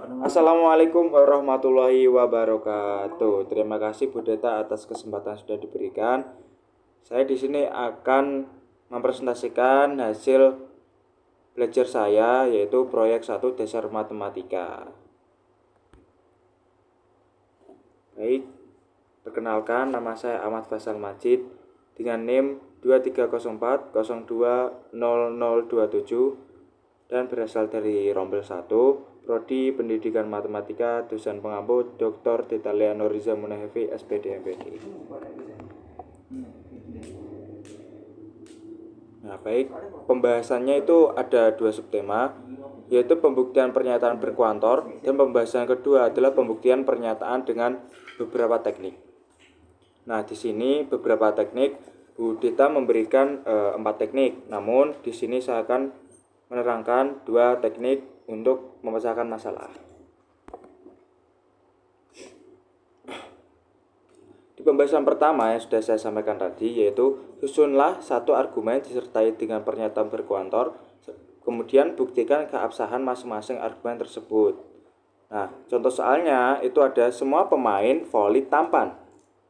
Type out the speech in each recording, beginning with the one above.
Assalamualaikum warahmatullahi wabarakatuh. Terima kasih Bu Deta atas kesempatan sudah diberikan. Saya di sini akan mempresentasikan hasil belajar saya, yaitu proyek 1 dasar matematika. Baik, perkenalkan, nama saya Ahmad Faisal Majid dengan NIM 2304020027 dan berasal dari Rombel 1, Prodi Pendidikan Matematika, dosen pengampu Dr. Deta Leanor Riza Munahefi, SPD MPD. Nah, baik, pembahasannya itu ada 2 subtema, yaitu pembuktian pernyataan berkuantor, dan pembahasan kedua adalah pembuktian pernyataan dengan beberapa teknik. Nah, di sini beberapa teknik, Bu Deta memberikan 4 teknik, namun di sini saya akan menerangkan 2 teknik untuk memecahkan masalah. Di pembahasan pertama yang sudah saya sampaikan tadi, yaitu susunlah satu argumen disertai dengan pernyataan berkuantor, kemudian buktikan keabsahan masing-masing argumen tersebut. Nah, contoh soalnya itu ada semua pemain voli tampan,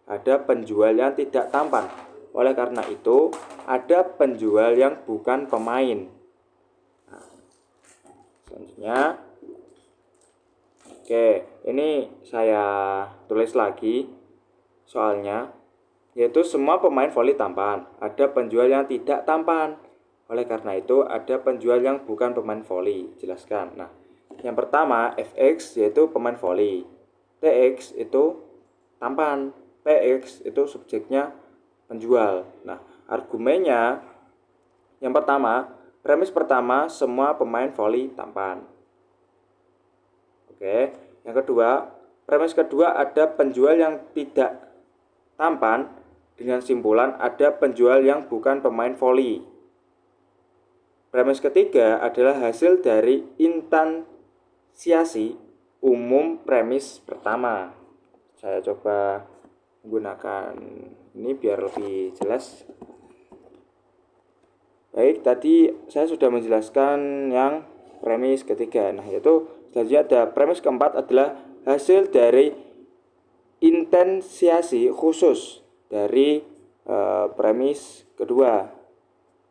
ada penjual yang tidak tampan. Oleh karena itu, ada penjual yang bukan pemain. Selanjutnya, oke, ini saya tulis lagi soalnya, yaitu semua pemain voli tampan, ada penjual yang tidak tampan. Oleh karena itu, ada penjual yang bukan pemain voli. Jelaskan. Nah, yang pertama Fx yaitu pemain voli, Tx itu tampan, Px itu subjeknya penjual. Nah, argumennya yang pertama, premis pertama, semua pemain voli tampan. Oke, yang kedua, premis kedua ada penjual yang tidak tampan dengan simpulan ada penjual yang bukan pemain voli. Premis ketiga adalah hasil dari instansiasi umum premis pertama. Saya coba menggunakan ini biar lebih jelas. Baik, tadi saya sudah menjelaskan yang premis ketiga. Nah, yaitu selanjutnya ada premis keempat adalah hasil dari instansiasi khusus dari premis kedua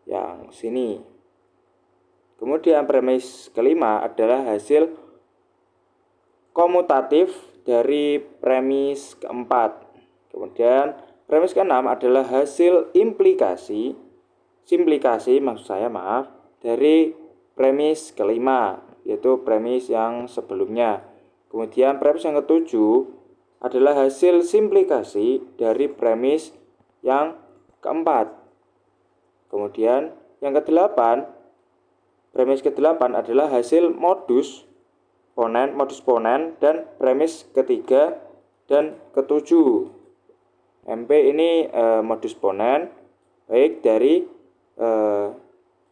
yang sini. Kemudian premis kelima adalah hasil komutatif dari premis keempat. Kemudian premis keenam adalah hasil simplikasi dari premis kelima, yaitu premis yang sebelumnya. Kemudian premis yang ketujuh adalah hasil simplikasi dari premis yang keempat. Kemudian yang kedelapan, premis kedelapan adalah hasil modus ponen dan premis ketiga dan ketujuh. MP ini modus ponen baik dari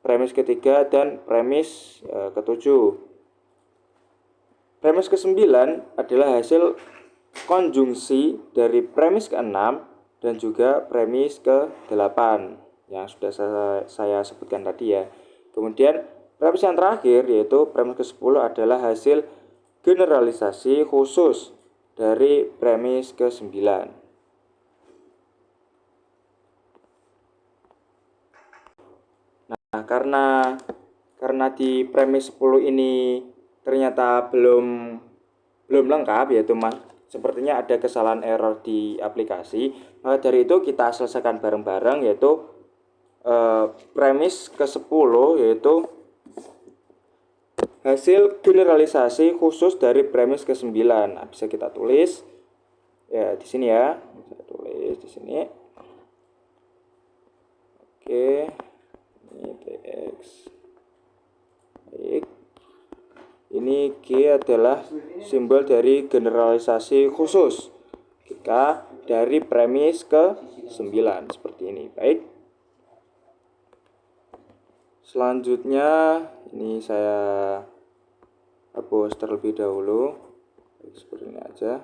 premis ketiga dan premis ketujuh. Premis ke-9 adalah hasil konjungsi dari premis ke-6 dan juga premis ke-8 yang sudah saya sebutkan tadi ya. Kemudian premis yang terakhir yaitu premis ke-10 adalah hasil generalisasi khusus dari premis ke-9. Nah, karena di premis 10 ini ternyata belum lengkap, yaitu sepertinya ada kesalahan error di aplikasi, maka dari itu kita selesaikan bareng-bareng, yaitu premis ke-10 yaitu hasil generalisasi khusus dari premis ke-9. Nah, bisa kita tulis ya di sini ya. Saya tulis di sini. Oke. Ini TX. Baik. Ini G adalah simbol dari generalisasi khusus jika dari premis ke-9 seperti ini. Baik. Selanjutnya ini saya hapus terlebih dahulu. Baik, seperti ini aja.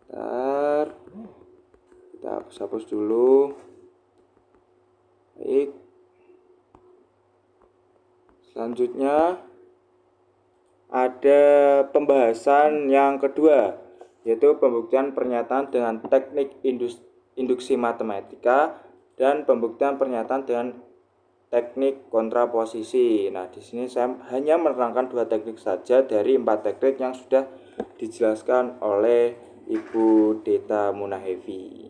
Bentar. Kita hapus dulu. Baik. Selanjutnya ada pembahasan yang kedua, yaitu pembuktian pernyataan dengan teknik induksi matematika dan pembuktian pernyataan dengan teknik kontraposisi. Nah, di sini saya hanya menerangkan 2 teknik saja dari 4 teknik yang sudah dijelaskan oleh Ibu Deta Munahevi.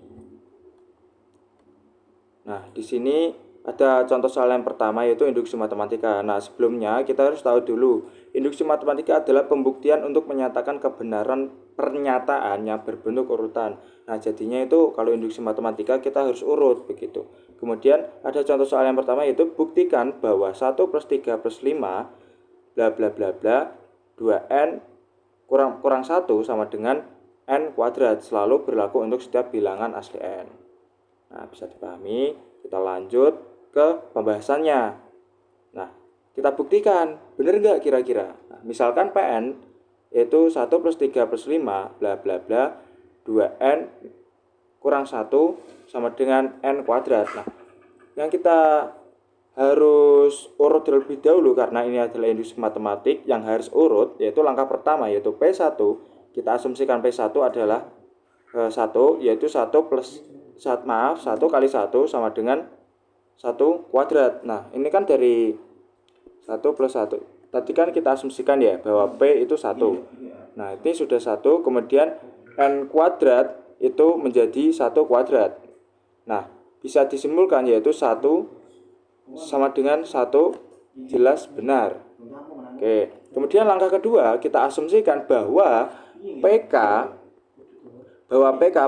Nah, di sini ada contoh soal yang pertama, yaitu induksi matematika. Nah, sebelumnya kita harus tahu dulu, induksi matematika adalah pembuktian untuk menyatakan kebenaran pernyataan yang berbentuk urutan. Nah, jadinya itu kalau induksi matematika kita harus urut begitu. Kemudian ada contoh soal yang pertama, yaitu buktikan bahwa 1 plus 3 plus 5 bla bla bla bla 2n kurang 1 sama dengan n kuadrat, selalu berlaku untuk setiap bilangan asli n. Nah, bisa dipahami. Kita lanjut ke pembahasannya. Nah, kita buktikan benar nggak kira-kira. Nah, misalkan Pn yaitu 1 plus 3 plus 5 bla bla bla 2n kurang 1 sama dengan n kuadrat. Nah, yang kita harus urut terlebih dahulu karena ini adalah induksi matematik yang harus urut, yaitu langkah pertama, yaitu P1. Kita asumsikan P1 adalah 1, yaitu 1 kali 1 sama dengan 1 kuadrat. Nah, ini kan dari 1 plus 1. Tadi kan kita asumsikan ya bahwa P itu 1. Nah, ini sudah 1, kemudian n kuadrat itu menjadi 1 kuadrat. Nah, bisa disimpulkan yaitu 1 sama dengan 1 jelas benar. Oke, kemudian langkah kedua kita asumsikan bahwa PK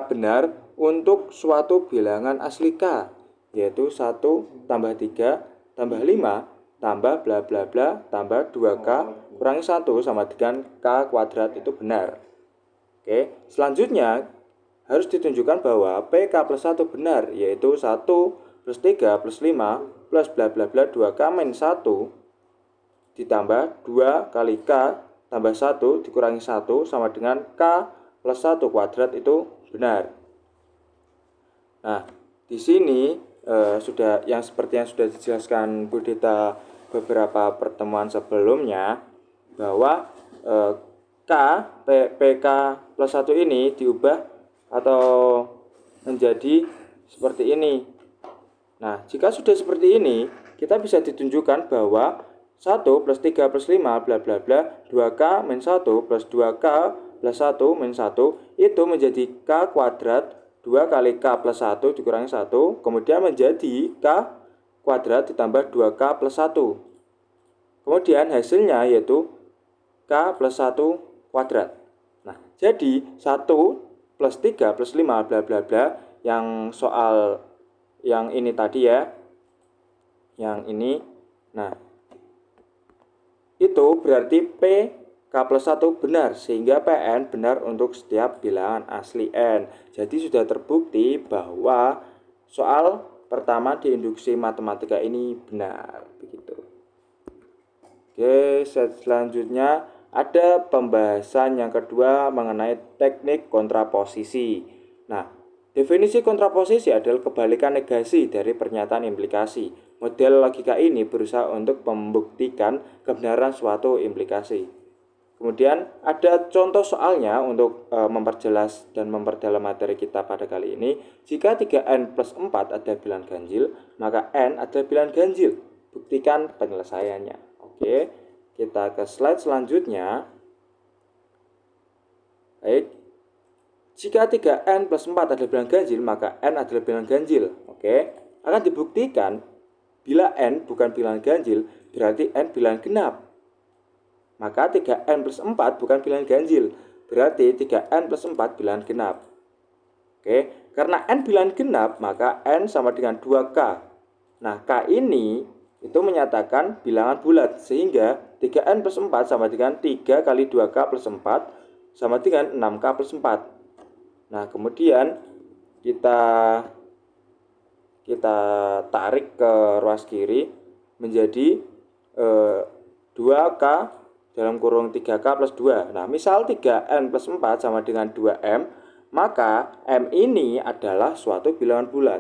benar untuk suatu bilangan asli K, yaitu 1 tambah 3 tambah 5 tambah bla bla bla tambah 2K kurangi 1 sama dengan K kuadrat itu benar. Oke, selanjutnya harus ditunjukkan bahwa PK plus 1 benar, yaitu 1 plus 3 plus 5 plus bla bla bla 2K min 1 ditambah 2 kali K tambah 1 dikurangi 1 sama dengan K plus 1 kuadrat itu benar. Nah, di sini sudah yang seperti yang sudah dijelaskan Bu Deta beberapa pertemuan sebelumnya, bahwa PK plus 1 ini diubah atau menjadi seperti ini. Nah, jika sudah seperti ini, kita bisa ditunjukkan bahwa 1 plus 3 plus 5 bla bla bla 2K min 1 plus 2K plus 1 min 1 itu menjadi K kuadrat 2 kali K plus 1 dikurangi 1, kemudian menjadi K kuadrat ditambah 2K plus 1. Kemudian hasilnya yaitu K plus 1 kuadrat. Nah, jadi 1 plus 3 plus 5 bla bla bla yang soal yang ini tadi ya. Yang ini. Nah, itu berarti P K plus 1 benar, sehingga Pn benar untuk setiap bilangan asli N. Jadi sudah terbukti bahwa soal pertama di induksi matematika ini benar. Begitu. Oke, selanjutnya ada pembahasan yang kedua mengenai teknik kontraposisi. Nah, definisi kontraposisi adalah kebalikan negasi dari pernyataan implikasi. Model logika ini berusaha untuk membuktikan kebenaran suatu implikasi. Kemudian ada contoh soalnya untuk memperjelas dan memperdalam materi kita pada kali ini. Jika 3n plus 4 ada bilangan ganjil, maka n adalah bilangan ganjil. Buktikan penyelesaiannya. Oke, kita ke slide selanjutnya. Baik. Jika 3n plus 4 adalah bilangan ganjil, maka n adalah bilangan ganjil. Oke, akan dibuktikan bila n bukan bilangan ganjil, berarti n bilangan genap. Maka 3n plus 4 bukan bilangan ganjil, berarti 3n plus 4 bilangan genap. Oke, karena n bilangan genap, maka n sama dengan 2k. Nah, k ini itu menyatakan bilangan bulat, sehingga 3n plus 4 sama dengan 3 kali 2k plus 4 sama dengan 6k plus 4. Nah, kemudian kita tarik ke ruas kiri menjadi 2k dalam kurung 3k plus 2. Nah, misal 3n plus 4 sama dengan 2m, maka m ini adalah suatu bilangan bulat.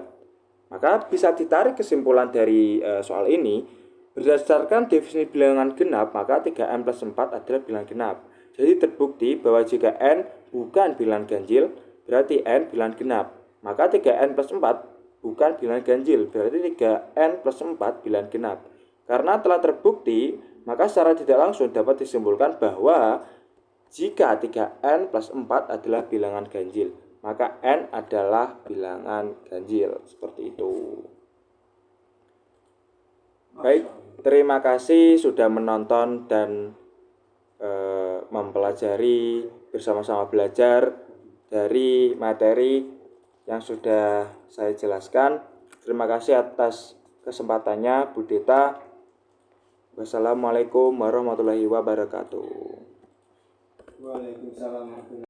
Maka bisa ditarik kesimpulan dari soal ini Berdasarkan definisi bilangan genap, maka 3n plus 4 adalah bilangan genap. Jadi terbukti bahwa jika n bukan bilangan ganjil, berarti n bilangan genap. Maka 3n plus 4 bukan bilangan ganjil, berarti 3n plus 4 bilangan genap. Karena telah terbukti, maka secara tidak langsung dapat disimpulkan bahwa jika 3n plus 4 adalah bilangan ganjil, maka n adalah bilangan ganjil. Seperti itu. Baik, terima kasih sudah menonton dan mempelajari, bersama-sama belajar dari materi yang sudah saya jelaskan. Terima kasih atas kesempatannya, Bu Deta. Wassalamualaikum warahmatullahi wabarakatuh. Waalaikumsalam.